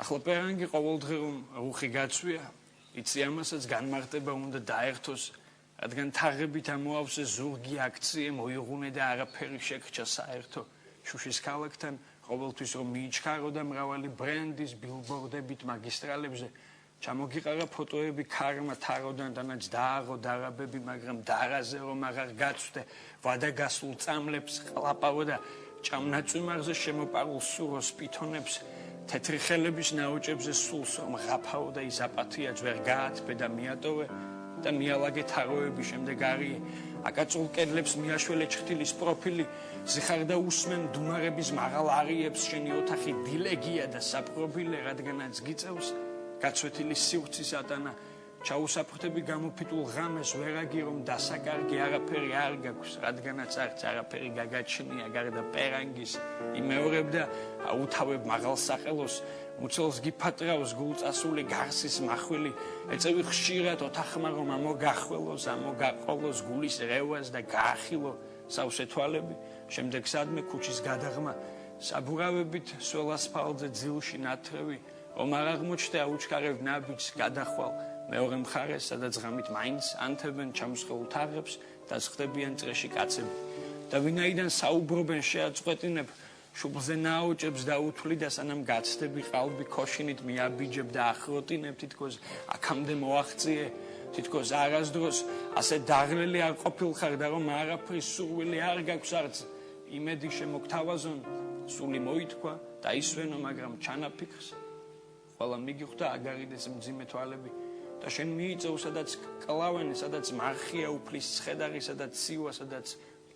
ახლა პერანგი ყოველდღე რომ რუხი გაცვია, იცი ამასაც განმარტება უნდა დაერთოს, რადგან თაღებით ამოავსე ზურგი აქციე მოიღუნე და არაფერი შეგრჩა საერთო შუშის ქალაქთან, ყოველთვის რომ მიიჩქარო და მრავალი ბრენდის ბილბორდებით მაგისტრალებზე ჩამოგიყარა ფოტოები ქარმა თაროდან დანაც დააღო დარაბები, მაგრამ დარაზე რომ აღარ გაცვდე, ვადა გასულ წამლებს ყლაპავო და ჭამნაწვიმარზე შემოპარულ სუროს პითონებს, თეთრი ხელების ნაოჭებზე სულს რომ ღაფაო და ის აპათიაც ვერ გაათბე და მიატოვე და მიალაგე თაროები შემდეგ არი აკაწულ კედლებს მიაშველე ჩხტილის პროფილი ზიხარ და უსმენ დუმარების მაღალ არიებს შენი ოთახი დილეგია და საპრობილე რადგანაც გიწევს გაცვეთილი სივრცის ატანა ჩაუსაფრთები გამოფიტულ ღამეს ვერაგი რომ დასაკარგი არაფერი არ გაქვს რადგანაც არც არაფერი გაგაჩნია გარდა პერანგის იმეორებდა აუთავებ მაღალ სახელოს უცელს გიფატრავს გულწასული გარსის მახვილი ეწევი ხშირად ოთახმა რომ ამოგახველოს ამოგაყოლოს გულის რევას და გაახილო სავსე თვალები შემდეგ სადმე ქუჩის გადაღმა საბურავებით სულ ასფალტზე ძილში ნათრევი რომ არ აღმოჩნდა აუჩქარებ ნაბიჯს გადახვალ მეორე მხარეს სადაც ღამით მაინც ანთებენ ჩამსხეულ თაღებს და ხდებიან წრეში კაცები და ვინაიდან საუბრობენ შეაწყვეტინებ შუბლზე ნაოჭებს დაუთვლი და სანამ გაცდები ყალბი ქოშინით მიაბიჯებ და ახროტინებ თითქოს აქამდე მოაღწიე თითქოს არასდროს ასე დაღლილი არ ყოფილხარ და რომ არაფრის სურვილი არ გაქვს არც იმედი შემოგთავაზონ სული მოითქვა და ისვენო მაგრამ ჩანაფიქრს ყველა მიგიხვდა აგარიდეს მძიმე თვალები და შენ მიიწევ სადაც კლავენ სადაც მარხია უფლის ცხედარი სადაც ცივა სადაც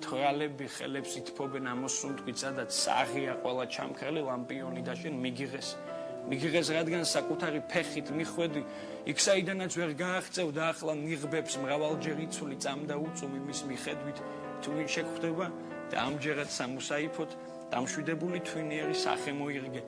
თრალები ხელებს ითფობენ ამოსუნთქვით სადაც საღია ყველა ჩამქრალი ლამპიონი და შენ მიგიღეს რადგან საკუთარი ფეხით მიხვედი იქ საიდანაც ვერ გააღწევ და ახლა ნიღბებს მრავალჯერ იცული წამდა უწუმი მის მიხედვით თუ ვინ შეგხვდება და ამჯერად სამუსაიფოთ დამშვიდებული თვინიერი სახე მოირგე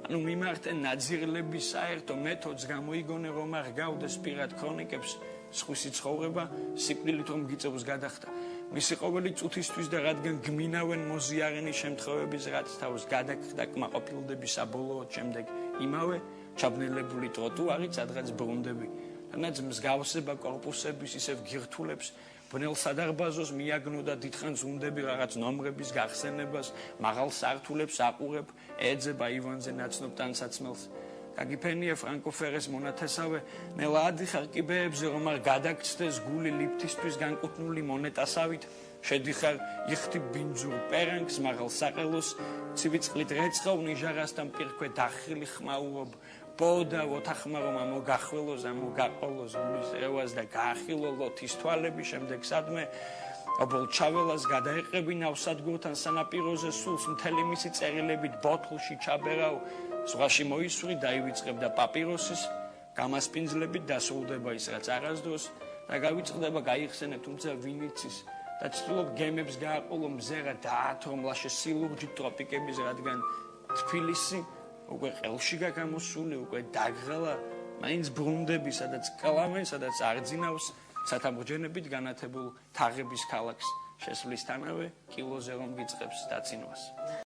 ანუ მიმართე ნაძირლების საერთო მეთოდს გამოიგონე რომ არ გავდეს პირად ქრონიკებს სხვისი ცხოვრება სიკვდილით რომ გიწევს გადახდა მისი ყოველი წუთისთვის და რადგან გმინავენ მოზიარენის შემთხვევების რაც თავს გადაგხდა კმაყოფილდების საბოლოოდ შემდეგ იმავე ჩაბნელებული ტროტუარით სადღაც ბრუნდები თანაც მსგავსება კორპუსების ისევ გირთულებს ბნელ სადარბაზოს მიაგნო და დიდხანს უნდები რაღაც ნომრების გახსენებას მაღალ სართულებს აყურებ ეძება ივანზე ნაცნობ ტანსაცმელს გაგიფენია ფრანკო ფერეს მონათესავე ნელა ადიხარ კიბეებზე რომ არ გადაგცდეს გული ლიფტისთვის განკუთვნილი მონეტასავით შედიხარ იხთი ბინძურ პერანგს მაღალ საყელოს ცივი წყლით რეცხავ ნიჟარასთან პირქვე დახილი ხმაურობ ბოდა ოთახმა რომ ამოგახველოს ამოგაყოლოს გულის რევას და გაახილო ლოთის თვალები შემდეგ სადმე ობოლ ჩაველას გადაეყრები ნავსადგურთან სანაპიროზე სულს მთელი მისი წერილებით ბოთლში ჩაბერავ ზღვაში მოისვრი დაივიწყებ და პაპიროსის გამასპინძლებით დასრულდება ის რაც არასდროს და გავიწყდება გაიხსენებ თუმცა ვინიცის და ცდილობ გემებს გააყოლო მზერა დაათრომლაშე სილურჯით ტროპიკების რადგან თბილისი უკვე ყელში გაგამოსული უკვე დაგღალა მაინც ბრუნდები სადაც კლავენ სადაც არძინავს სათამბჯენებით განათებულ თაღების ქალაქს შესვლისთანავე კილოზე რომ გიწყებს დაცინვას